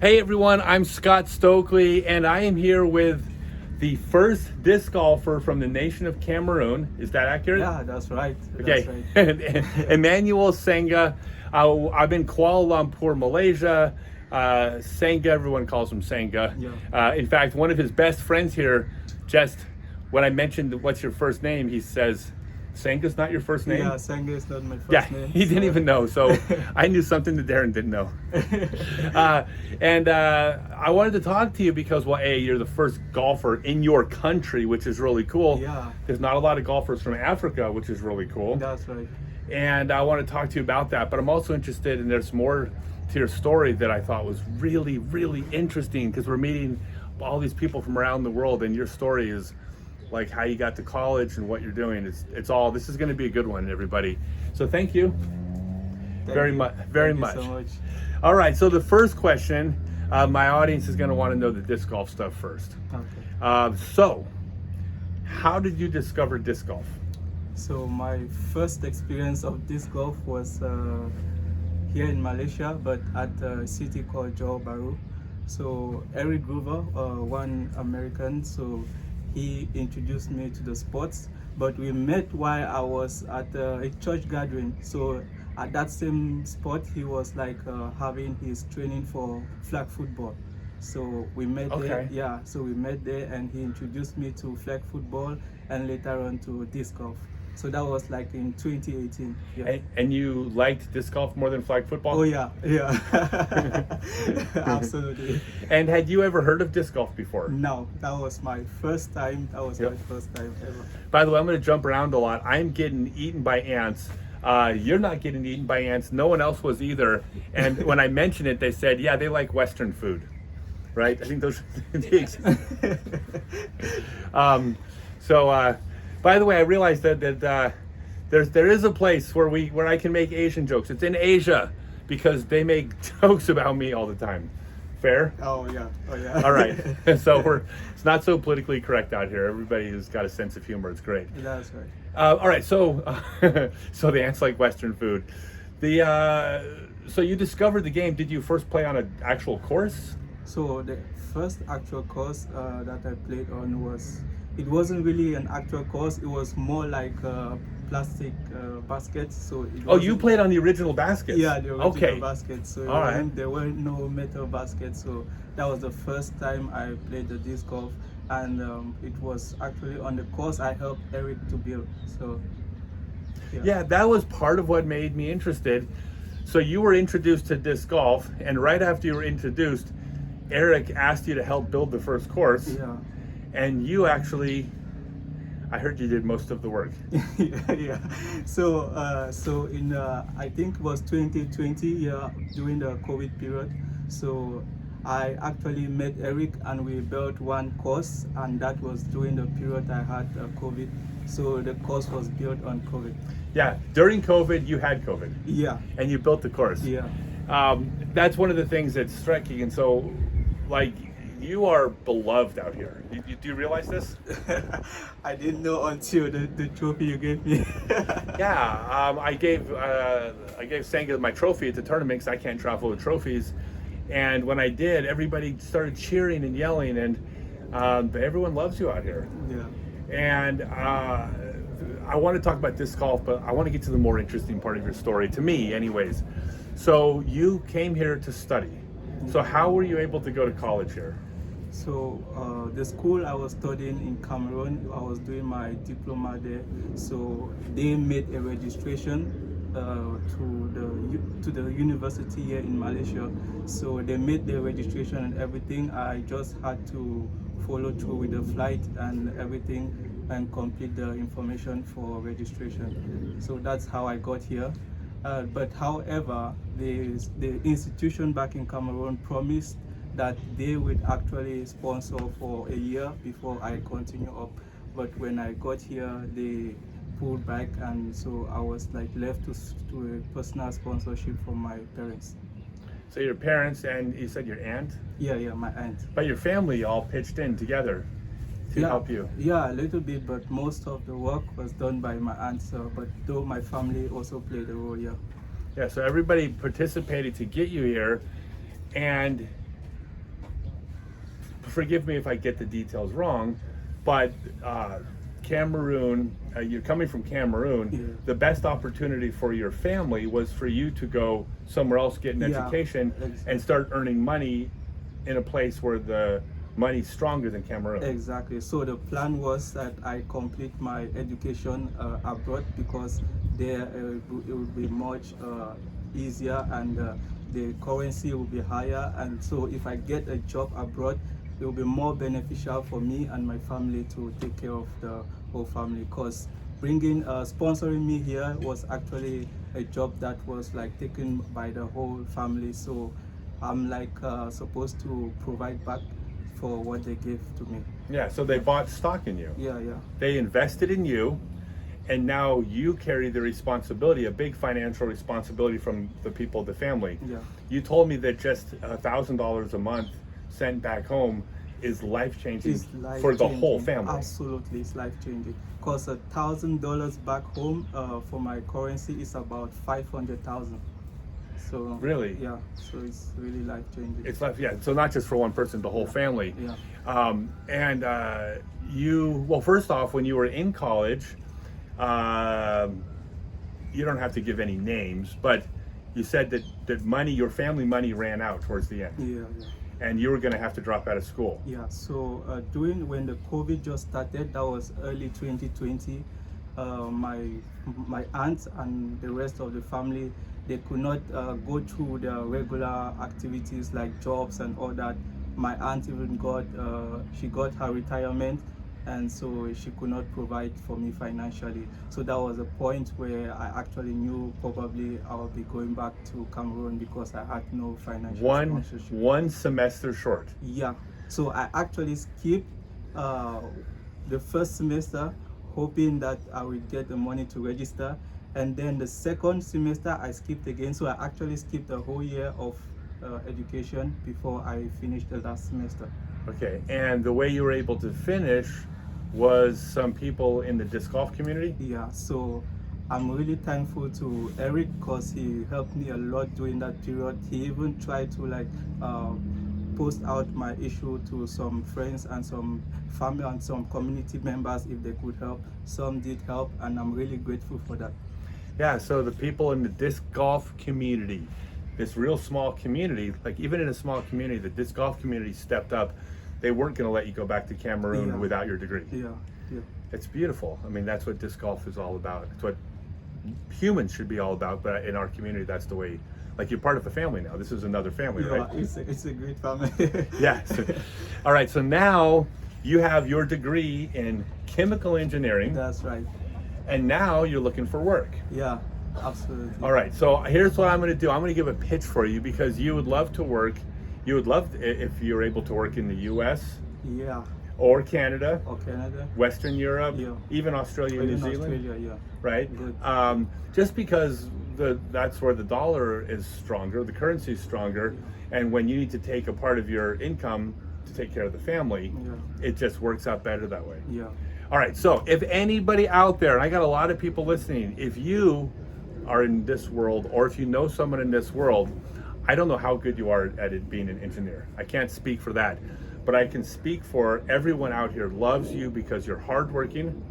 Hey everyone, I'm Scott Stokely, and I am here with the first disc golfer from the nation of Cameroon. Is that accurate? Yeah, that's right. Okay. That's right. Emmanuel Sanga. I'm in Kuala Lumpur, Malaysia. Sanga, everyone calls him Sanga. Yeah. In fact, one of his best friends here, just when I mentioned what's your first name, he says, Sanga's not your first name? Yeah, Sanga is not my first Yeah, name. he didn't even know. So I knew something that Darren didn't know. And I wanted to talk to you because, well, A, you're the first golfer in your country, which is really cool. Yeah. There's not a lot of golfers from Africa, which is really cool. That's right. And I want to talk to you about that. But I'm also interested, and there's more to your story that I thought was really, really interesting because we're meeting all these people from around the world, and your story is like how you got to college and what you're doing. It's all, this is going to be a good one, everybody. So thank you very much. Thank you so much. All right, so the first question, my audience is going to want to know the disc golf stuff first. Okay. So how did you discover disc golf? So my first experience of disc golf was here in Malaysia, but at a city called Johor Bahru. So Eric Groover, one American, so he introduced me to the sports, but we met while I was at a church gathering. So at that same spot, he was like having his training for flag football. So we met there. Yeah, so we met there, and he introduced me to flag football and later on to disc golf. So that was like in 2018. Yeah. And you liked disc golf more than flag football? Oh yeah, yeah. Absolutely. And had you ever heard of disc golf before? No, that was my first time. That was Yep. my first time ever. By the way, I'm going to jump around a lot. I'm getting eaten by ants. You're not getting eaten by ants. No one else was either. And when I mentioned it, they said, yeah, they like Western food. Right? I think those are the by the way, I realized that there is a place where I can make Asian jokes. It's in Asia because they make jokes about me all the time. Fair? Oh yeah, oh yeah. All right. So it's not so politically correct out here. Everybody has got a sense of humor. It's great. That's right. All right. So so the ants like Western food. So you discovered the game. Did you first play on an actual course? So the first actual course that I played on it wasn't really an actual course. It was more like plastic baskets. So you played on the original baskets? Yeah, the original okay. baskets. So all right. There were no metal baskets. So that was the first time I played the disc golf, and it was actually on the course I helped Eric to build. So yeah, that was part of what made me interested. So you were introduced to disc golf, and right after you were introduced, Eric asked you to help build the first course. Yeah. And you actually, I heard you did most of the work. Yeah. So in I think it was 2020, yeah, during the COVID period. So I actually met Eric and we built one course, and that was during the period I had COVID. So the course was built on COVID. Yeah, during COVID, you had COVID. Yeah. And you built the course. Yeah. That's one of the things that's striking. And so, like, you are beloved out here. Do you realize this? I didn't know until the trophy you gave me. Yeah, I gave Sanga my trophy at the tournament because I can't travel with trophies. And when I did, everybody started cheering and yelling, and everyone loves you out here. Yeah. And I want to talk about disc golf, but I want to get to the more interesting part of your story, to me anyways. So you came here to study. So how were you able to go to college here? So the school I was studying in Cameroon, I was doing my diploma there. So they made a registration to the university here in Malaysia. So they made the registration and everything. I just had to follow through with the flight and everything and complete the information for registration. So that's how I got here. But however, the institution back in Cameroon promised that they would actually sponsor for a year before I continue up. But when I got here, they pulled back, and so I was like left to a personal sponsorship from my parents. So your parents, and you said your aunt? Yeah, my aunt. But your family all pitched in together to help you? Yeah, a little bit, but most of the work was done by my aunt. But though my family also played a role, yeah. Yeah, so everybody participated to get you here, and forgive me if I get the details wrong, but Cameroon, you're coming from Cameroon, Yeah. the best opportunity for your family was for you to go somewhere else, get an Yeah, education, exactly. and start earning money in a place where the money's stronger than Cameroon. Exactly. So the plan was that I complete my education abroad, because there it would be much easier, and the currency will be higher. And so if I get a job abroad, it will be more beneficial for me and my family to take care of the whole family. Because sponsoring me here was actually a job that was like taken by the whole family. So I'm like supposed to provide back for what they gave to me. Yeah, so they bought stock in you. Yeah, yeah. They invested in you, and now you carry the responsibility, a big financial responsibility from the people of the family. Yeah. You told me that just $1,000 a month sent back home is life-changing It's for the whole life-changing. family. Absolutely, it's life-changing. Because $1,000 back home for my currency is about 500,000. So Really? yeah. So it's really life-changing. It's life, yeah. So not just for one person, the whole family. Yeah. And well, first off, when you were in college, you don't have to give any names, but you said that money, your family money, ran out towards the end, Yeah, yeah. and you were going to have to drop out of school. Yeah, so when the COVID just started, that was early 2020, my aunt and the rest of the family, they could not go through the regular activities like jobs and all that. My aunt even she got her retirement, and so she could not provide for me financially. So that was a point where I actually knew probably I'll be going back to Cameroon, because I had no financial sponsorship. One semester short. Yeah, so I actually skipped the first semester, hoping that I would get the money to register, and then the second semester I skipped again. So I actually skipped a whole year of education before I finished the last semester. Okay, and the way you were able to finish was some people in the disc golf community? Yeah, so I'm really thankful to Eric, because he helped me a lot during that period. He even tried to like post out my issue to some friends and some family and some community members if they could help. Some did help, and I'm really grateful for that. Yeah, so the people in the disc golf community, this real small community, like even in a small community, the disc golf community stepped up. They weren't going to let you go back to Cameroon Yeah. without your degree. Yeah, yeah. It's beautiful. I mean, that's what disc golf is all about. It's what humans should be all about, but in our community, that's the way, like you're part of a family now. This is another family, Yeah, right? it's a great family. Yeah. So, all right, so now you have your degree in chemical engineering, That's right. and now you're looking for work. Yeah, absolutely. All right, so here's what I'm going to do. I'm going to give a pitch for you, because you would love to work. You would love if you're able to work in the U.S. Yeah, or Canada, or Canada. Western Europe, Yeah. even Australia and New Even Zealand, Australia, yeah. right? Good. Just because that's where the dollar is stronger, the currency is stronger, and when you need to take a part of your income to take care of the family, Yeah. it just works out better that way. Yeah. All right, so if anybody out there, and I got a lot of people listening, if you are in this world, or if you know someone in this world, I don't know how good you are at it being an engineer. I can't speak for that, but I can speak for everyone out here loves you because you're hardworking,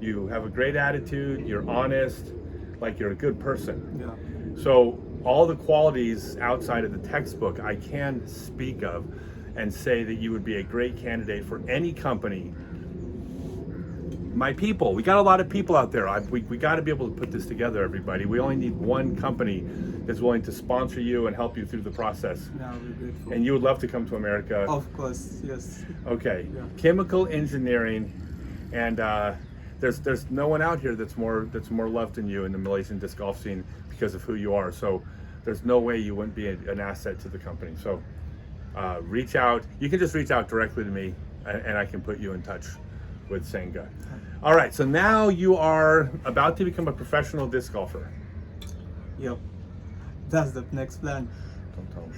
you have a great attitude, you're honest, like you're a good person. Yeah. So all the qualities outside of the textbook I can speak of and say that you would be a great candidate for any company. My people, we got a lot of people out there. We got to be able to put this together, everybody. We only need one company that's willing to sponsor you and help you through the process. Yeah, we're grateful. And you would love to come to America. Of course, yes. Okay, Yeah. chemical engineering, and there's no one out here that's more loved than you in the Malaysian disc golf scene because of who you are. So there's no way you wouldn't be an asset to the company. So reach out. You can just reach out directly to me, and I can put you in touch with Sanga. All right, so now you are about to become a professional disc golfer. Yep. That's the next plan. Don't tell me.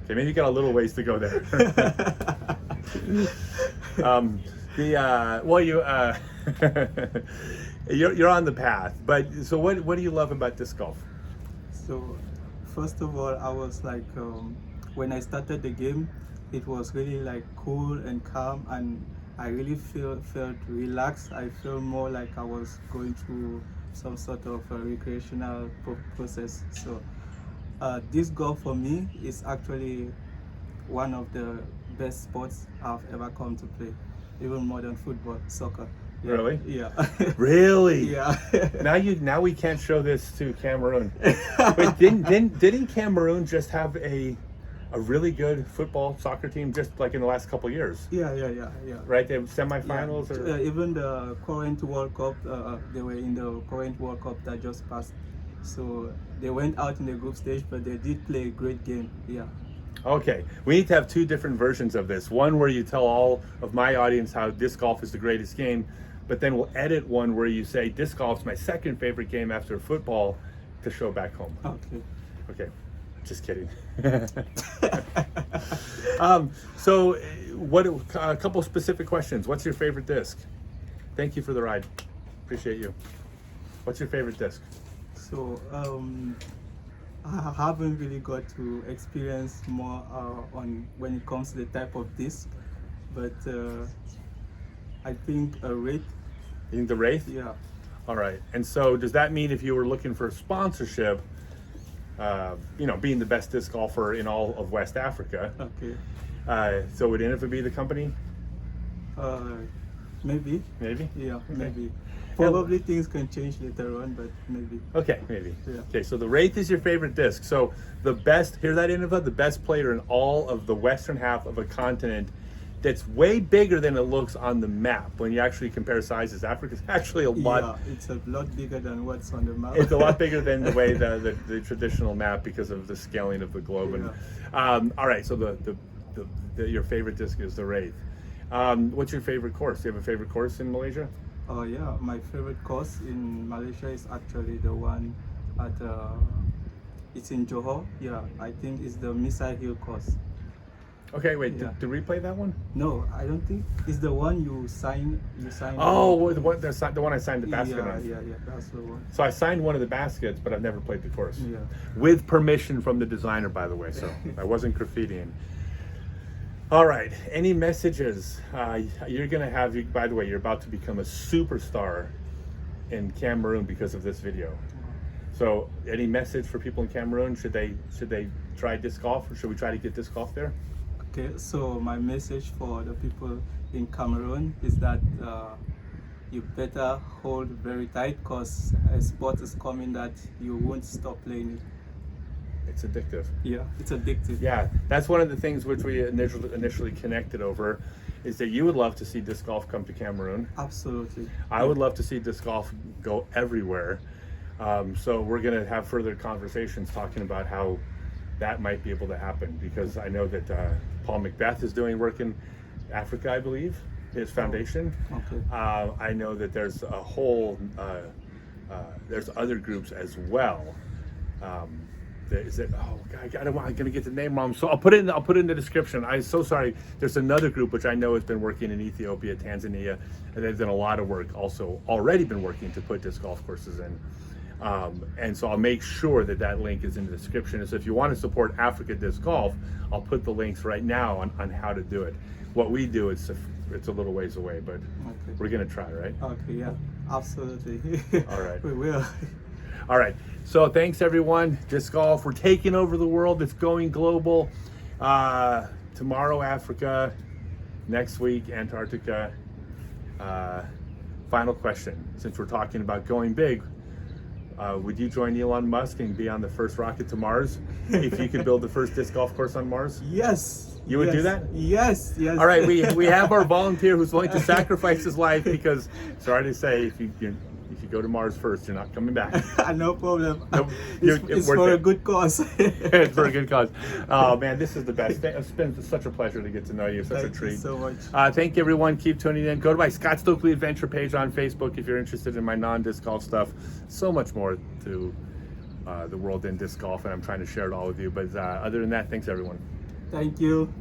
Okay, maybe you got a little ways to go there. You're on the path. But so what do you love about disc golf? So, first of all, I was like when I started the game, it was really like cool and calm, and I really felt relaxed. I felt more like I was going through some sort of a recreational process. So disc golf for me is actually one of the best sports I've ever come to play, even more than football, soccer. Yeah. Really? Yeah. Really? Yeah. Now we can't show this to Cameroon. But didn't Cameroon just have a really good soccer team just like in the last couple of years? Yeah. Right? They have semifinals Yeah. or Even the current World Cup, they were in the current World Cup that just passed. So they went out in the group stage, but they did play a great game. Yeah. Okay, we need to have two different versions of this. One where you tell all of my audience how disc golf is the greatest game, but then we'll edit one where you say disc golf is my second favorite game after football to show back home. Okay, just kidding. So what a couple specific questions. What's your favorite disc? Thank you for the ride. Appreciate you. What's your favorite disc? So I haven't really got to experience more on when it comes to the type of disc, but I think a Wraith. You think the Wraith? Yeah. All right. And so does that mean if you were looking for sponsorship, being the best disc golfer in all of West Africa, so would NFA be the company? Maybe. Maybe? Yeah, okay. Maybe. Probably things can change later on, but maybe. Okay, maybe. Yeah. Okay, so the Wraith is your favorite disc. So the best, hear that, Innova? The best player in all of the western half of a continent that's way bigger than it looks on the map. When you actually compare sizes, Africa's actually a lot. Yeah, it's a lot bigger than what's on the map. It's a lot bigger than the way the traditional map because of the scaling of the globe. Yeah. And all right, so your favorite disc is the Wraith. What's your favorite course? Do you have a favorite course in Malaysia? Oh yeah, my favorite course in Malaysia is actually the one at it's in Johor. Yeah, I think it's the Missile Hill course. Okay, wait. Yeah. To replay that one? No, I don't think it's the one you sign. Oh, the one I signed the basket on. Yeah, that's the one. So I signed one of the baskets, but I've never played the course. Yeah. With permission from the designer, by the way. So I wasn't graffitiing. All right. Any messages? You're going to have, by the way, you're about to become a superstar in Cameroon because of this video. So any message for people in Cameroon? Should they try disc golf, or should we try to get disc golf there? Okay, so my message for the people in Cameroon is that you better hold very tight, because a sport is coming that you won't stop playing it. It's addictive. Yeah, it's addictive. Yeah, that's one of the things which we initially connected over, is that you would love to see disc golf come to Cameroon. Absolutely. I would love to see disc golf go everywhere. So we're going to have further conversations talking about how that might be able to happen, because I know that Paul Macbeth is doing work in Africa, I believe, his foundation. Okay. I know that there's a whole, there's other groups as well. Is it? Oh God, I'm gonna get the name wrong. So I'll put it in the description. I'm so sorry. There's another group which I know has been working in Ethiopia, Tanzania, and they've done a lot of work. Also, already been working to put disc golf courses in. And so I'll make sure that link is in the description. And so if you want to support Africa Disc Golf, I'll put the links right now on how to do it. What we do, it's a little ways away, but we're gonna try, right? Okay, yeah, absolutely. All right. We will. All right, so thanks everyone. Disc golf, we're taking over the world. It's going global. Tomorrow, Africa. Next week, Antarctica. Final question, since we're talking about going big, would you join Elon Musk and be on the first rocket to Mars if you could build the first disc golf course on Mars? Yes. You would do that? Yes. All right, we have our volunteer who's willing to sacrifice his life, because, sorry to say, if you go to Mars first, you're not coming back. No problem. Nope. It's for a good cause. It's for a good cause. Oh man, this is the best. It's been such a pleasure to get to know you. Such a treat. Thank you so much. Thank you everyone. Keep tuning in. Go to my Scott Stokely Adventure page on Facebook if you're interested in my non-disc golf stuff. So much more to the world in disc golf, and I'm trying to share it all with you. But other than that, thanks everyone. Thank you.